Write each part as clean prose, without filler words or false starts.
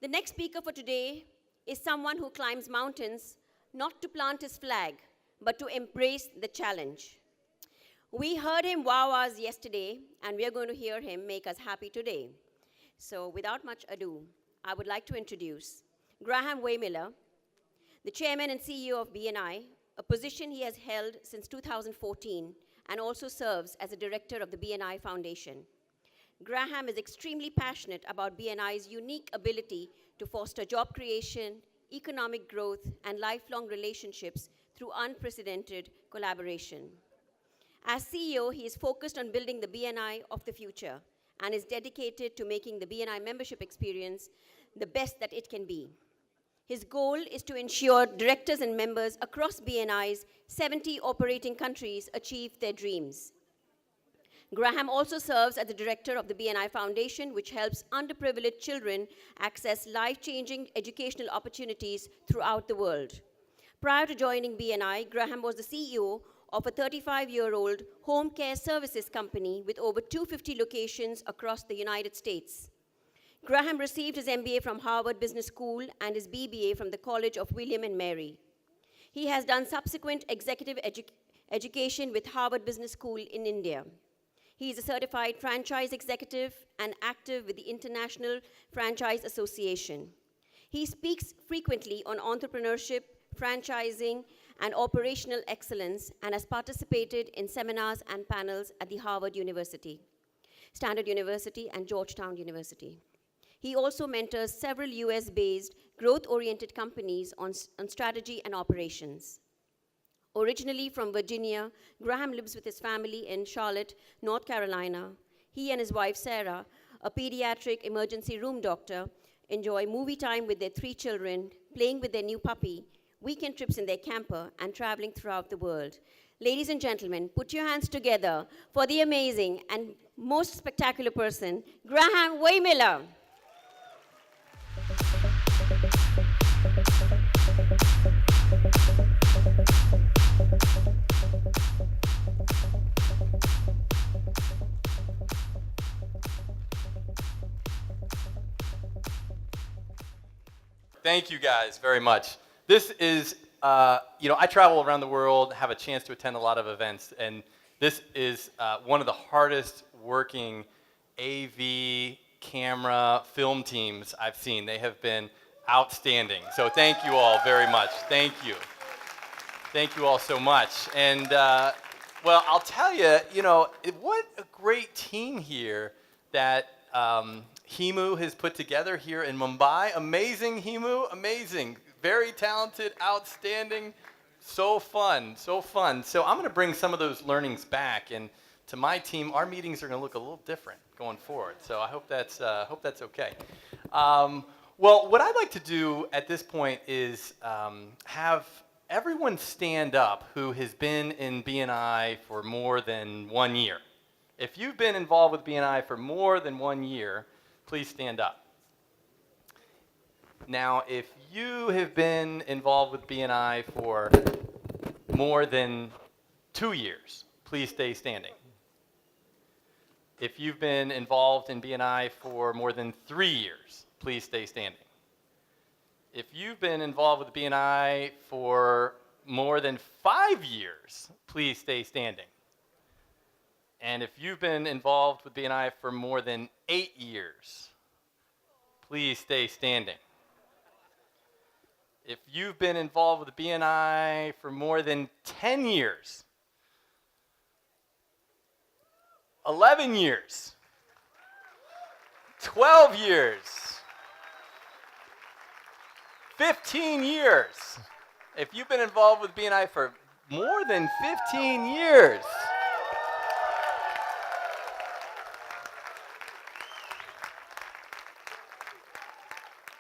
The next speaker for today is someone who climbs mountains not to plant his flag, but to embrace the challenge. We heard him wow us yesterday, and we are going to hear him make us happy today. So without much ado, I would like to introduce Graham Weihmiller, the chairman and CEO of BNI, a position he has held since 2014, and also serves as a director of the BNI Foundation. Graham is extremely passionate about BNI's unique ability to foster job creation, economic growth, and lifelong relationships through unprecedented collaboration. As CEO, he is focused on building the BNI of the future and is dedicated to making the BNI membership experience the best that it can be. His goal is to ensure directors and members across BNI's 70 operating countries achieve their dreams. Graham also serves as the director of the BNI Foundation, which helps underprivileged children access life-changing educational opportunities throughout the world. Prior to joining BNI, Graham was the CEO of a 35-year-old home care services company with over 250 locations across the United States. Graham received his MBA from Harvard Business School and his BBA from the College of William and Mary. He has done subsequent executive education with Harvard Business School in India. He is a certified franchise executive and active with the International Franchise Association. He speaks frequently on entrepreneurship, franchising, and operational excellence, and has participated in seminars and panels at the Harvard University, Standard University, and Georgetown University. He also mentors several US-based growth-oriented companies on strategy and operations. Originally from Virginia, Graham lives with his family in Charlotte, North Carolina. He and his wife, Sarah, a pediatric emergency room doctor, enjoy movie time with their 3 children, playing with their new puppy, weekend trips in their camper, and traveling throughout the world. Ladies and gentlemen, put your hands together for the amazing and most spectacular person, Graham Weihmiller. Thank you guys very much. This is, I travel around the world, have a chance to attend a lot of events, and this is one of the hardest working AV, camera, film teams I've seen. They have been outstanding. So thank you all very much. Thank you. Thank you all so much. And, well, I'll tell you, what a great team here that Himu has put together here in Mumbai. Amazing, Himu, amazing. Very talented, outstanding, so fun, so fun. So I'm gonna bring some of those learnings back, and to my team, our meetings are gonna look a little different going forward. So I hope that's okay. Well, what I'd like to do at this point is have everyone stand up who has been in BNI for more than 1 year. If you've been involved with BNI for more than 1 year, please stand up. Now, if you have been involved with BNI for more than 2 years, please stay standing. If you've been involved in BNI for more than 3 years, please stay standing. If you've been involved with BNI for more than 5 years, please stay standing. And if you've been involved with BNI for more than 8 years, please stay standing. If you've been involved with BNI for more than 10 years, 11 years, 12 years, 15 years. If you've been involved with BNI for more than 15 years,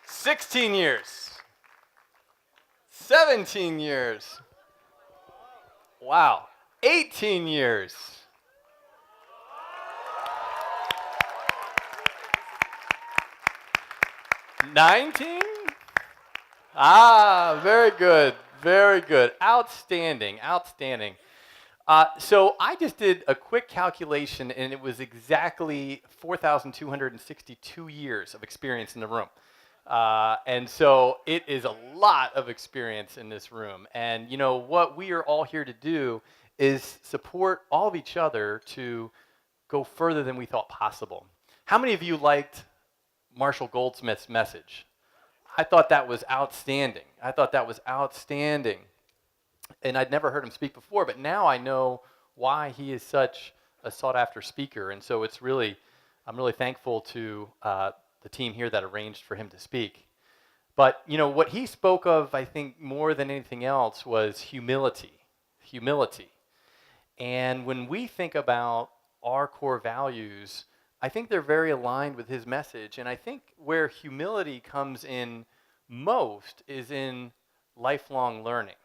$16 years, 17 years, wow, 18 years, 19? Very good, very good, outstanding, outstanding. So I just did a quick calculation, and it was exactly 4,262 years of experience in the room. And so it is a lot of experience in this room. And what we are all here to do is support all of each other to go further than we thought possible. How many of you liked Marshall Goldsmith's message? I thought that was outstanding. And I'd never heard him speak before, but now I know why he is such a sought-after speaker. And so I'm really thankful to the team here that arranged for him to speak. But what he spoke of, I think, more than anything else was humility. And when we think about our core values, I think they're very aligned with his message. And I think where humility comes in most is in lifelong learning.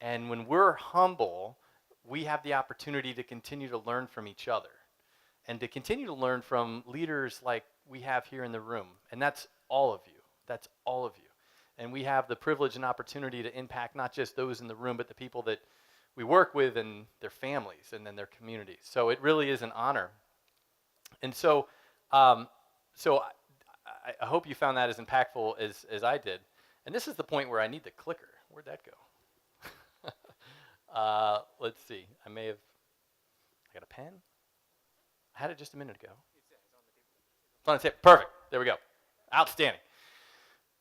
And when we're humble, we have the opportunity to continue to learn from each other and to continue to learn from leaders like we have here in the room. And that's all of you. And we have the privilege and opportunity to impact not just those in the room, but the people that we work with and their families and then their communities. So it really is an honor. And so I hope you found that as impactful as I did. And this is the point where I need the clicker. Where'd that go? Let's see. I got a pen? I had it just a minute ago. It's on the table. Perfect. There we go. Outstanding.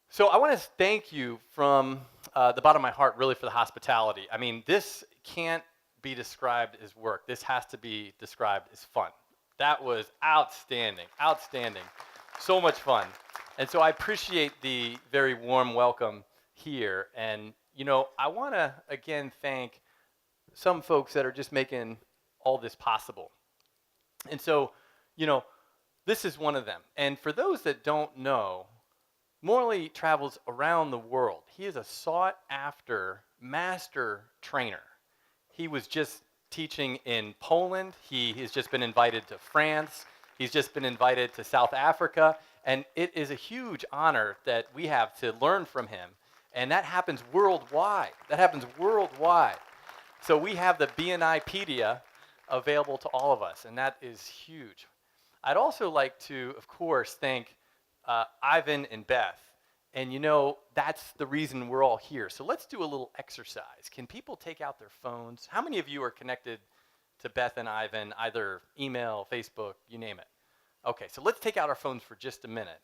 So I want to thank you from the bottom of my heart, really, for the hospitality. I mean, this can't be described as work. This has to be described as fun. That was outstanding. So much fun. And so I appreciate the very warm welcome here. And, I want to, again, thank some folks that are just making all this possible. And so, this is one of them. And for those that don't know, Morley travels around the world. He is a sought-after master trainer. He was just teaching in Poland. He has just been invited to France. He's just been invited to South Africa. And it is a huge honor that we have to learn from him. And that happens worldwide. So we have the BNIpedia available to all of us, and that is huge. I'd also like to, of course, thank Ivan and Beth. And that's the reason we're all here. So let's do a little exercise. Can people take out their phones? How many of you are connected to Beth and Ivan, either email, Facebook, you name it? Okay, so let's take out our phones for just a minute.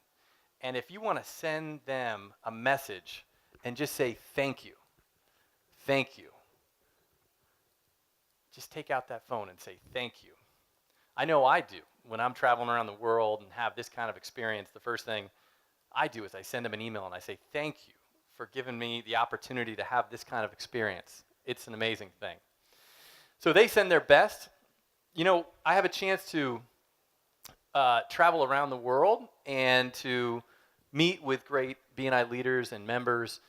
And if you want to send them a message and just say thank you. Just take out that phone and say thank you. I know I do. When I'm traveling around the world and have this kind of experience, the first thing I do is I send them an email and I say thank you for giving me the opportunity to have this kind of experience. It's an amazing thing. So they send their best. I have a chance to travel around the world and to meet with great BNI leaders and members.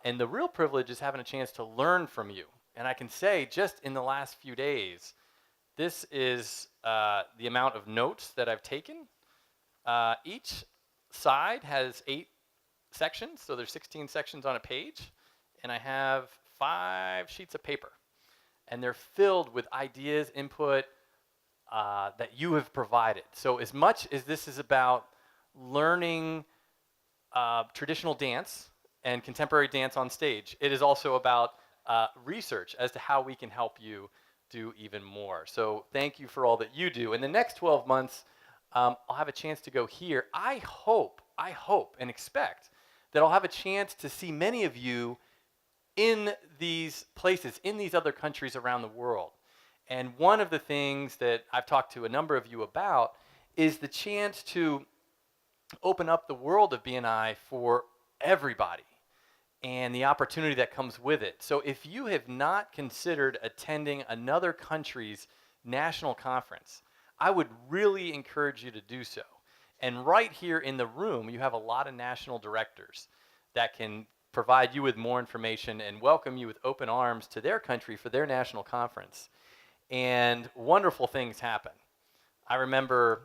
And the real privilege is having a chance to learn from you. And I can say just in the last few days, this is the amount of notes that I've taken. Each side has 8 sections, so there's 16 sections on a page. And I have 5 sheets of paper. And they're filled with ideas, input that you have provided. So as much as this is about learning traditional dance and contemporary dance on stage, it is also about research as to how we can help you do even more. So thank you for all that you do. In the next 12 months, I'll have a chance to go here. I hope and expect that I'll have a chance to see many of you in these places, in these other countries around the world. And one of the things that I've talked to a number of you about is the chance to open up the world of BNI for everybody and the opportunity that comes with it. So if you have not considered attending another country's national conference, I would really encourage you to do so. And right here in the room, you have a lot of national directors that can provide you with more information and welcome you with open arms to their country for their national conference. And wonderful things happen. I remember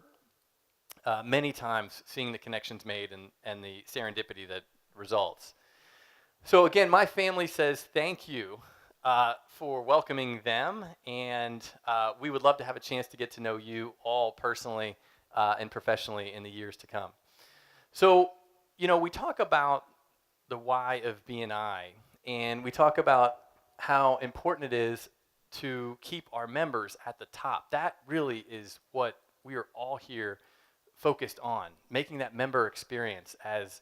many times seeing the connections made and the serendipity that results. So again, my family says thank you for welcoming them, and we would love to have a chance to get to know you all personally and professionally in the years to come. So, we talk about the why of BNI, and we talk about how important it is to keep our members at the top. That really is what we are all here focused on, making that member experience as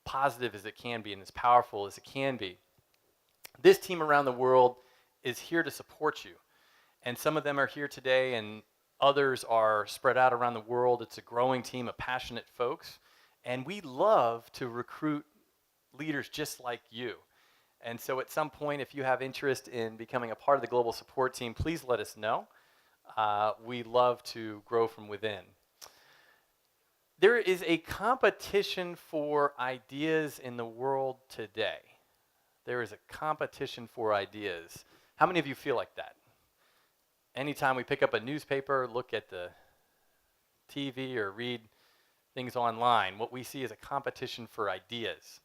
positive as it can be and as powerful as it can be. This team around the world is here to support you. And some of them are here today, and others are spread out around the world. It's a growing team of passionate folks. And we love to recruit leaders just like you. And so at some point, if you have interest in becoming a part of the global support team, please let us know. We love to grow from within. There is a competition for ideas in the world today. There is a competition for ideas. How many of you feel like that? Anytime we pick up a newspaper, look at the TV, or read things online, what we see is a competition for ideas.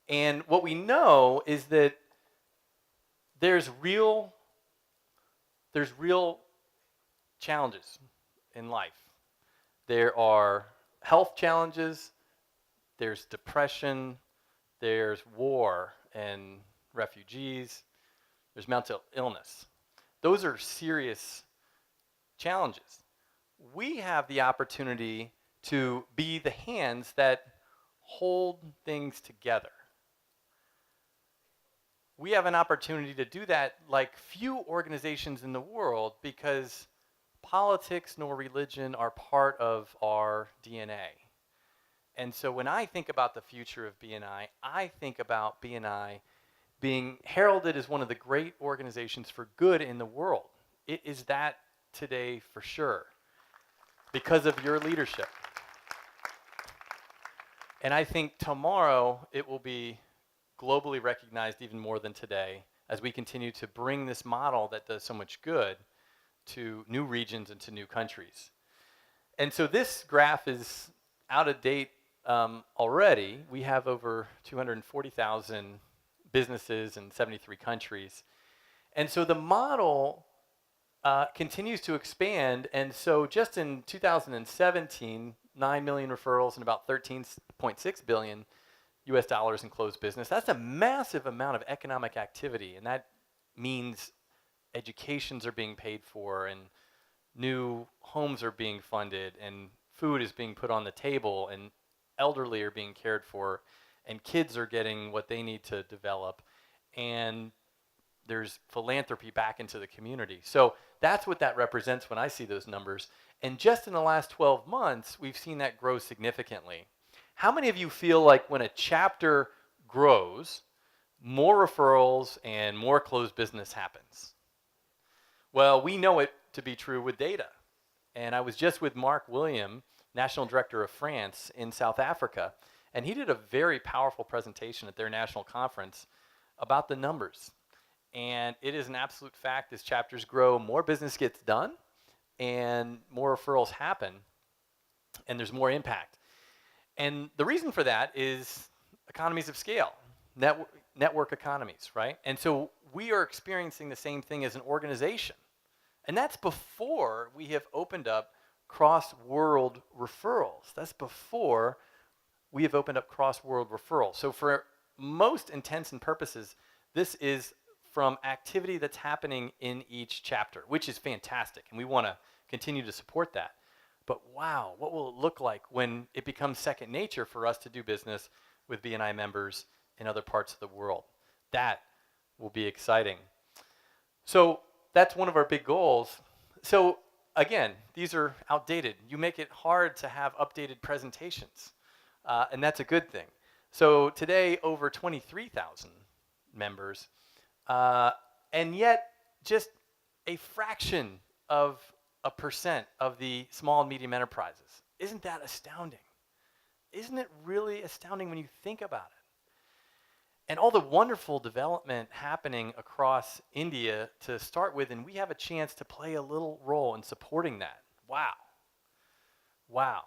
And what we know is that there's real challenges in life. There are health challenges, there's depression, there's war and refugees, there's mental illness. Those are serious challenges. We have the opportunity to be the hands that hold things together. We have an opportunity to do that like few organizations in the world, because politics nor religion are part of our DNA. And so when I think about the future of BNI, I think about BNI being heralded as one of the great organizations for good in the world. It is that today for sure, because of your leadership. And I think tomorrow it will be globally recognized even more than today, as we continue to bring this model that does so much good to new regions and to new countries. And so this graph is out of date already. We have over 240,000 businesses in 73 countries. And so the model continues to expand. And so just in 2017, 9 million referrals and about 13.6 billion US dollars in closed business. That's a massive amount of economic activity. And that means educations are being paid for, and new homes are being funded, and food is being put on the table, and elderly are being cared for, and kids are getting what they need to develop, and there's philanthropy back into the community. So that's what that represents when I see those numbers. And just in the last 12 months, we've seen that grow significantly. How many of you feel like when a chapter grows, more referrals and more closed business happens? Well, we know it to be true with data. And I was just with Mark William, National Director of France in South Africa, and he did a very powerful presentation at their national conference about the numbers. And it is an absolute fact, as chapters grow, more business gets done and more referrals happen, and there's more impact. And the reason for that is economies of scale, network economies, right? And so we are experiencing the same thing as an organization. And that's before we have opened up cross-world referrals. That's before we have opened up cross-world referrals. So for most intents and purposes, this is from activity that's happening in each chapter, which is fantastic. And we want to continue to support that. But wow, what will it look like when it becomes second nature for us to do business with BNI members in other parts of the world? That will be exciting. So that's one of our big goals. So again, these are outdated. You make it hard to have updated presentations, and that's a good thing. So today, over 23,000 members, and yet just a fraction of a percent of the small and medium enterprises. Isn't that astounding? Isn't it really astounding when you think about it? And all the wonderful development happening across India to start with, and we have a chance to play a little role in supporting that. Wow. Wow.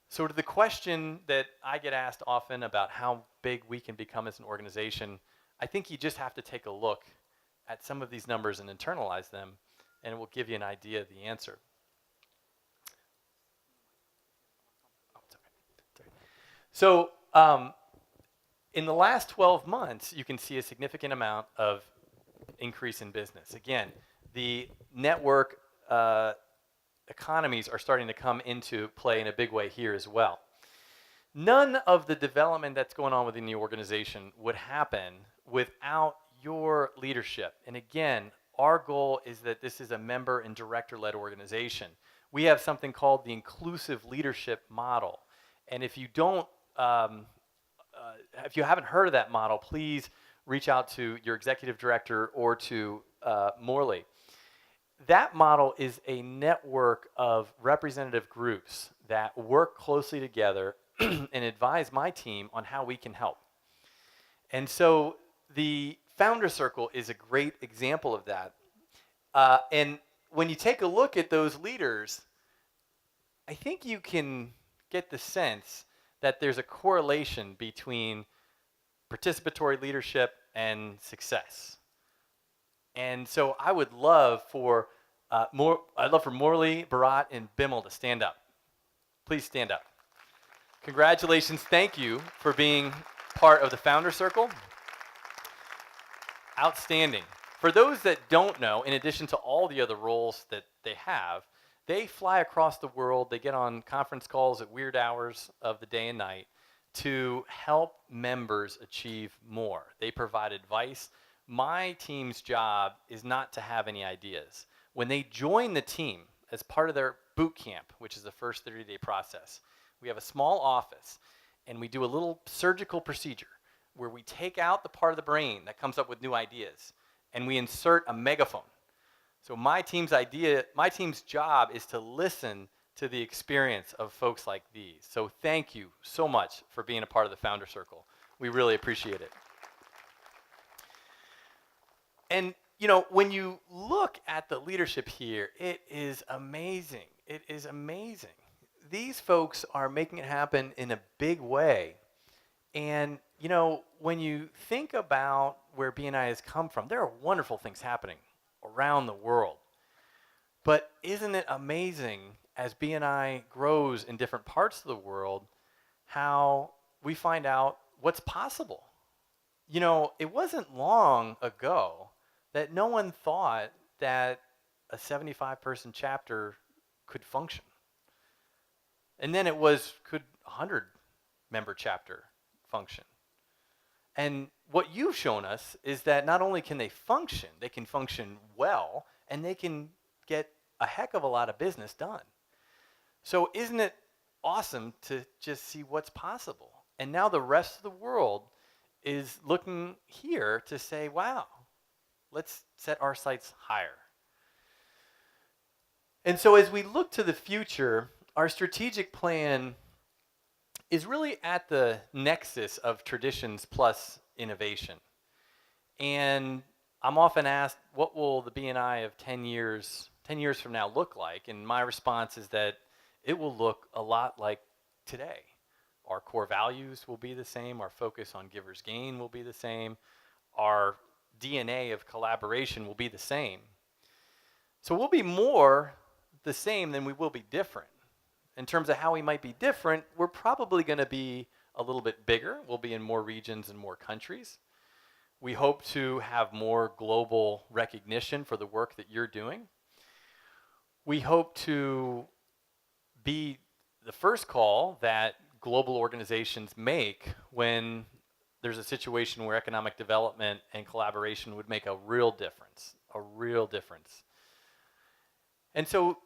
So to the question that I get asked often about how big we can become as an organization, I think you just have to take a look at some of these numbers and internalize them, and it will give you an idea of the answer. So in the last 12 months, you can see a significant amount of increase in business. Again, the network economies are starting to come into play in a big way here as well. None of the development that's going on within the organization would happen without your leadership. And again, our goal is that this is a member and director-led organization. We have something called the inclusive leadership model. And if you don't, if you haven't heard of that model, please reach out to your executive director or to Morley. That model is a network of representative groups that work closely together and advise my team on how we can help. And so the Founder Circle is a great example of that. And when you take a look at those leaders, I think you can get the sense that there's a correlation between participatory leadership and success. And so I would love for Morley, Bharat, and Bimal to stand up. Please stand up. Congratulations. Thank you for being part of the Founder Circle. Outstanding. For those that don't know, in addition to all the other roles that they have, they fly across the world. They get on conference calls at weird hours of the day and night to help members achieve more. They provide advice. My team's job is not to have any ideas. When they join the team as part of their boot camp, which is the first 30-day process, we have a small office, and we do a little surgical procedure where we take out the part of the brain that comes up with new ideas, and we insert a megaphone. So my team's job is to listen to the experience of folks like these. So thank you so much for being a part of the Founder Circle. We really appreciate it. And you know, when you look at the leadership here, it is amazing. It is amazing. These folks are making it happen in a big way. And, you know, when you think about where BNI has come from, there are wonderful things happening around the world. But isn't it amazing as BNI grows in different parts of the world, how we find out what's possible? You know, it wasn't long ago that no one thought that a 75-person chapter could function. And then it was, could a 100-member chapter function? And what you've shown us is that not only can they can function well, and they can get a heck of a lot of business done. So isn't it awesome to just see what's possible? And now the rest of the world is looking here to say, wow, let's set our sights higher. And so as we look to the future, our strategic plan is really at the nexus of traditions plus innovation. And I'm often asked, what will the BNI of 10 years from now look like? And my response is that it will look a lot like today. Our core values will be the same. Our focus on giver's gain will be the same. Our DNA of collaboration will be the same. So we'll be more the same than we will be different. In terms of how we might be different, we're probably going to be a little bit bigger. We'll be in more regions and more countries. We hope to have more global recognition for the work that you're doing. We hope to be the first call that global organizations make when there's a situation where economic development and collaboration would make a real difference, And so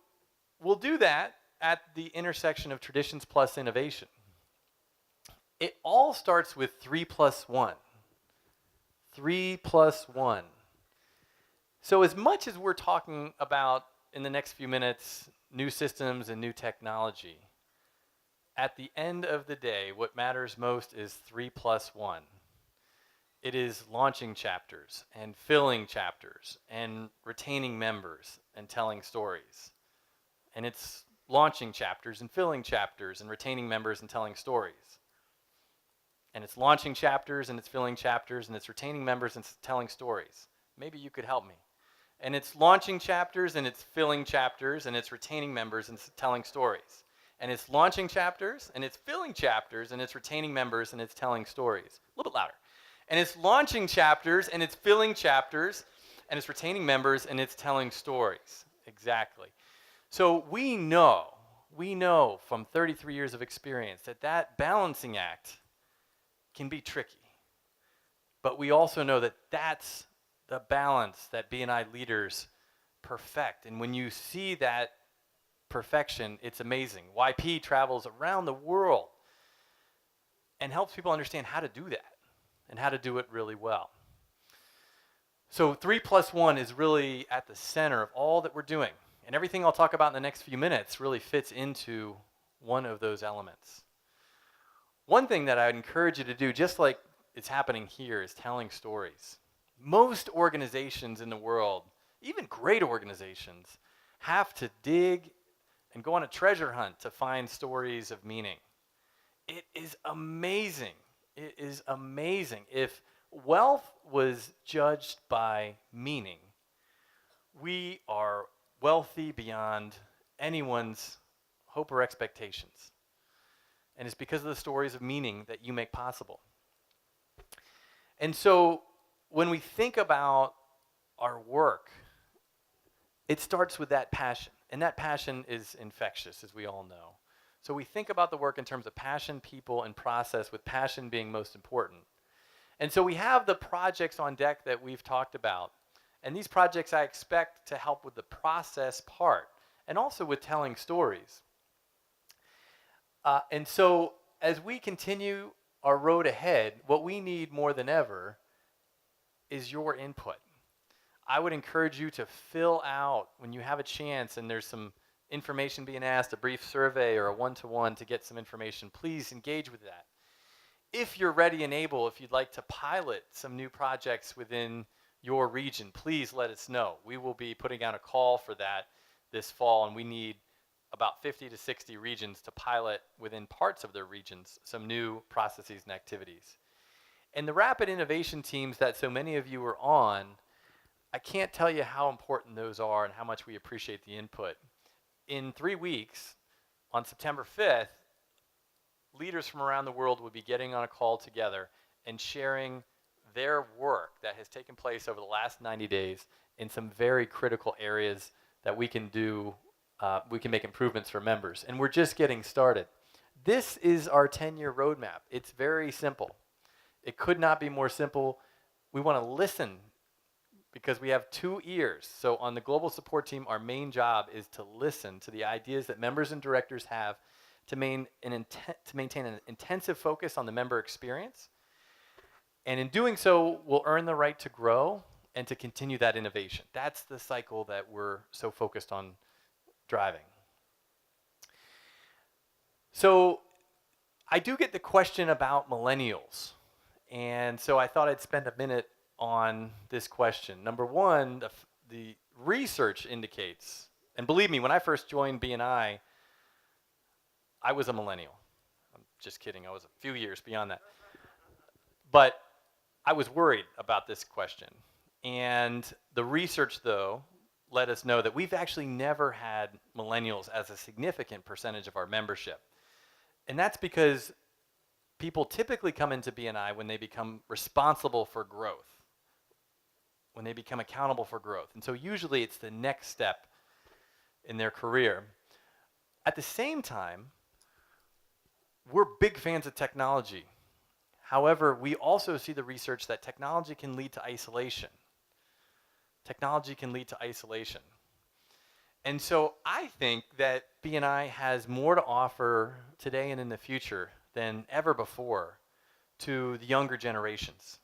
we'll do that at the intersection of traditions plus innovation. It all starts with 3 plus 1. 3 plus 1. So as much as we're talking about in the next few minutes new systems and new technology, at the end of the day, what matters most is 3 plus 1. It is launching chapters and filling chapters and retaining members and telling stories. And it's launching chapters and filling chapters and retaining members and telling stories. And it's launching chapters and it's filling chapters and it's retaining members and telling stories. Maybe you could help me. And it's launching chapters and it's filling chapters and it's retaining members and telling stories. And it's launching chapters, and it's filling chapters, and it's retaining members, and it's telling stories. A little bit louder. And it's launching chapters, and it's filling chapters, and it's retaining members, and it's telling stories. Exactly. So we know from 33 years of experience that balancing act can be tricky. But we also know that that's the balance that B&I leaders perfect. And when you see that perfection, it's amazing. YP travels around the world and helps people understand how to do that and how to do it really well. So 3+1 is really at the center of all that we're doing. And everything I'll talk about in the next few minutes really fits into one of those elements. One thing that I'd encourage you to do, just like it's happening here, is telling stories. Most organizations in the world, even great organizations, have to dig and go on a treasure hunt to find stories of meaning. It is amazing. It is amazing. If wealth was judged by meaning, we are wealthy beyond anyone's hope or expectations. And it's because of the stories of meaning that you make possible. And so when we think about our work, it starts with that passion. And that passion is infectious, as we all know. So we think about the work in terms of passion, people, and process, with passion being most important. And so we have the projects on deck that we've talked about. And these projects I expect to help with the process part and also with telling stories. And so as we continue our road ahead, what we need more than ever is your input. I would encourage you to fill out, when you have a chance and there's some information being asked, a brief survey or a one-to-one to get some information, please engage with that. If you're ready and able, if you'd like to pilot some new projects within your region, please let us know. We will be putting out a call for that this fall, and we need about 50 to 60 regions to pilot within parts of their regions some new processes and activities. And the rapid innovation teams that so many of you are on, I can't tell you how important those are and how much we appreciate the input. In 3 weeks, on September 5th, leaders from around the world will be getting on a call together and sharing their work that has taken place over the last 90 days in some very critical areas that we can do, we can make improvements for members. And we're just getting started. This is our 10-year roadmap. It's very simple. It could not be more simple. We want to listen because we have 2 ears. So on the global support team, our main job is to listen to the ideas that members and directors have to maintain an intensive focus on the member experience. And in doing so, we'll earn the right to grow and to continue that innovation. That's the cycle that we're so focused on driving. So I do get the question about millennials. And so I thought I'd spend a minute on this question. Number one, the research indicates, and believe me, when I first joined B&I was a millennial. I'm just kidding, I was a few years beyond that. But I was worried about this question. And the research, though, let us know that we've actually never had millennials as a significant percentage of our membership. And that's because people typically come into B&I when they become responsible for growth, when they become accountable for growth. And so usually it's the next step in their career. At the same time, we're big fans of technology. However, we also see the research that technology can lead to isolation. Technology can lead to isolation. And so I think that B&I has more to offer today and in the future than ever before to the younger generations.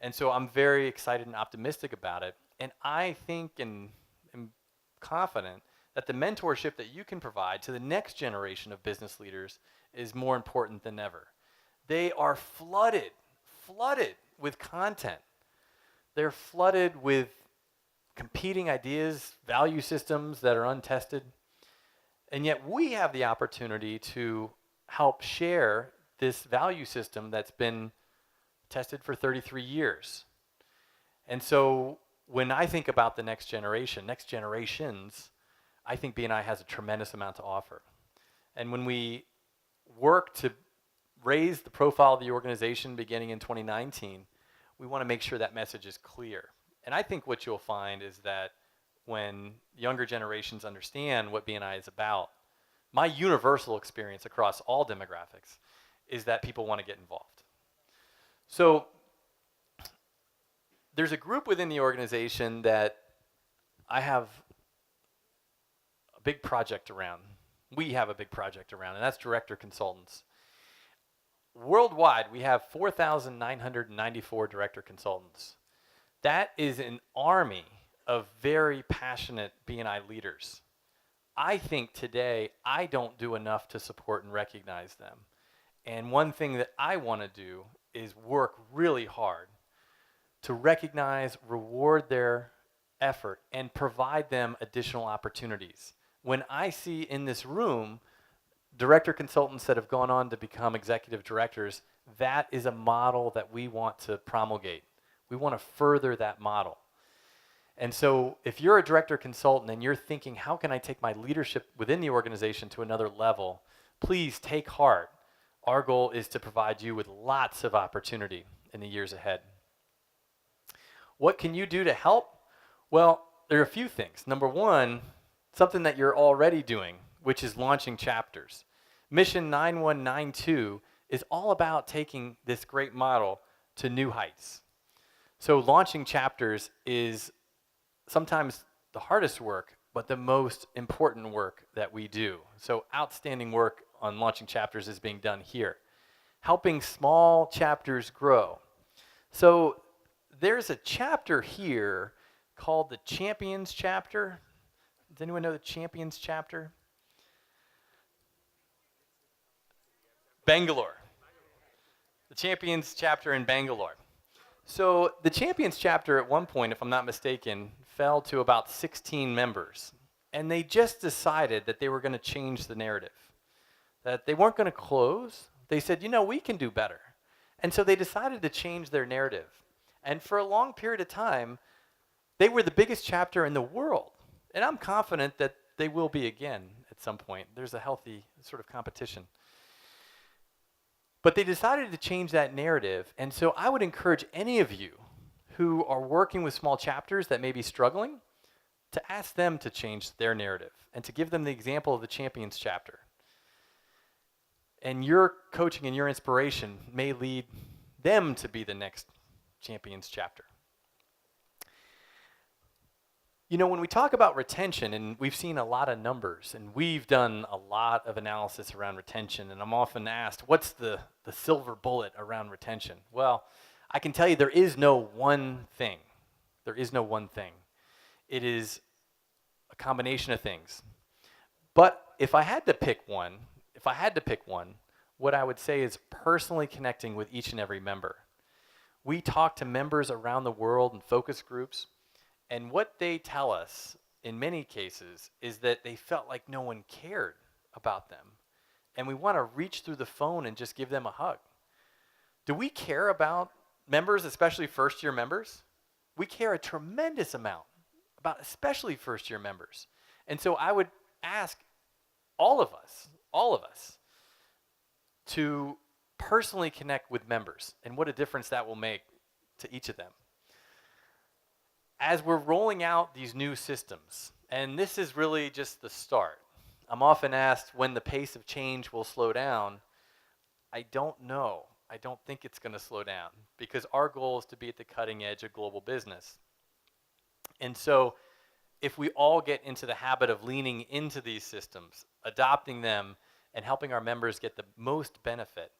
And so I'm very excited and optimistic about it. And I think and am confident that the mentorship that you can provide to the next generation of business leaders is more important than ever. They are flooded with content. They're flooded with competing ideas, value systems that are untested. And yet we have the opportunity to help share this value system that's been tested for 33 years. And so when I think about the next generation, next generations, I think B&I has a tremendous amount to offer. And when we work to raise the profile of the organization beginning in 2019, we want to make sure that message is clear. And I think what you'll find is that when younger generations understand what BNI is about, my universal experience across all demographics is that people want to get involved. So there's a group within the organization that I have a big project around. We have a big project around, and that's director consultants. Worldwide, we have 4,994 director consultants. That is an army of very passionate BNI leaders. I think today I don't do enough to support and recognize them. And one thing that I want to do is work really hard to recognize, reward their effort, and provide them additional opportunities. When I see in this room director consultants that have gone on to become executive directors, that is a model that we want to promulgate. We want to further that model. And so if you're a director consultant and you're thinking, how can I take my leadership within the organization to another level, please take heart. Our goal is to provide you with lots of opportunity in the years ahead. What can you do to help? Well, there are a few things. Number one, something that you're already doing, which is launching chapters. Mission 9192 is all about taking this great model to new heights. So launching chapters is sometimes the hardest work, but the most important work that we do. So outstanding work on launching chapters is being done here. Helping small chapters grow. So there's a chapter here called the Champions Chapter. Does anyone know the Champions Chapter? Bangalore. The Champions Chapter in Bangalore. So the Champions Chapter at one point, if I'm not mistaken, fell to about 16 members. And they just decided that they were going to change the narrative. That they weren't going to close. They said, we can do better. And so they decided to change their narrative. And for a long period of time, they were the biggest chapter in the world. And I'm confident that they will be again at some point. There's a healthy sort of competition. But they decided to change that narrative. And so I would encourage any of you who are working with small chapters that may be struggling to ask them to change their narrative and to give them the example of the Champions Chapter. And your coaching and your inspiration may lead them to be the next Champions Chapter. When we talk about retention, and we've seen a lot of numbers, and we've done a lot of analysis around retention, and I'm often asked, what's the silver bullet around retention? Well, I can tell you there is no one thing. There is no one thing. It is a combination of things. But if I had to pick one, what I would say is personally connecting with each and every member. We talk to members around the world in focus groups, and what they tell us in many cases is that they felt like no one cared about them. And we want to reach through the phone and just give them a hug. Do we care about members, especially first-year members? We care a tremendous amount about especially first-year members. And so I would ask all of us, to personally connect with members and what a difference that will make to each of them. As we're rolling out these new systems, and this is really just the start, I'm often asked when the pace of change will slow down. I don't know. I don't think it's going to slow down because our goal is to be at the cutting edge of global business. And so if we all get into the habit of leaning into these systems, adopting them, and helping our members get the most benefit,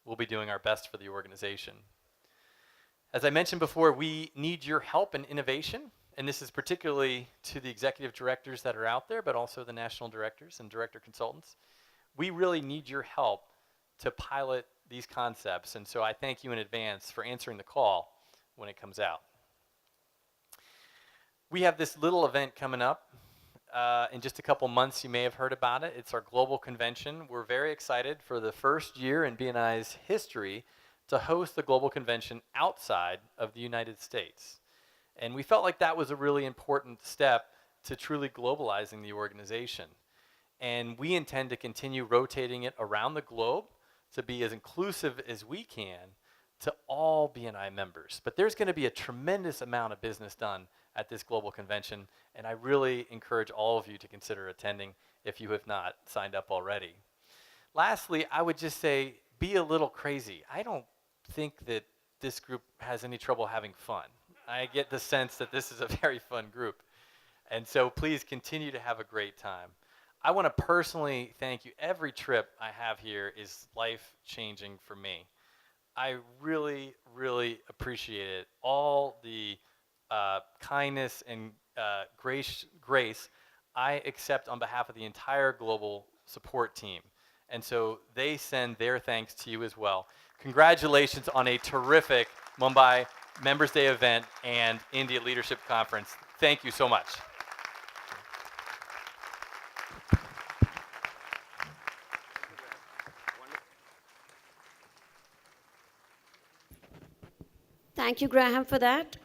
we'll be doing our best for the organization. As I mentioned before, we need your help in innovation, and this is particularly to the executive directors that are out there, but also the national directors and director consultants. We really need your help to pilot these concepts, and so I thank you in advance for answering the call when it comes out. We have this little event coming up in just a couple months. You may have heard about it. It's our global convention. We're very excited for the first year in BNI's history to host the global convention outside of the United States. And we felt like that was a really important step to truly globalizing the organization. And we intend to continue rotating it around the globe to be as inclusive as we can to all BNI members. But there's going to be a tremendous amount of business done at this global convention, and I really encourage all of you to consider attending if you have not signed up already. Lastly, I would just say be a little crazy. I don't think that this group has any trouble having fun. I get the sense that this is a very fun group. And so please continue to have a great time. I want to personally thank you. Every trip I have here is life-changing for me. I really, really appreciate it. All the kindness and grace I accept on behalf of the entire global support team. And so they send their thanks to you as well. Congratulations on a terrific Mumbai Members Day event and India Leadership Conference. Thank you so much. Thank you, Graham, for that.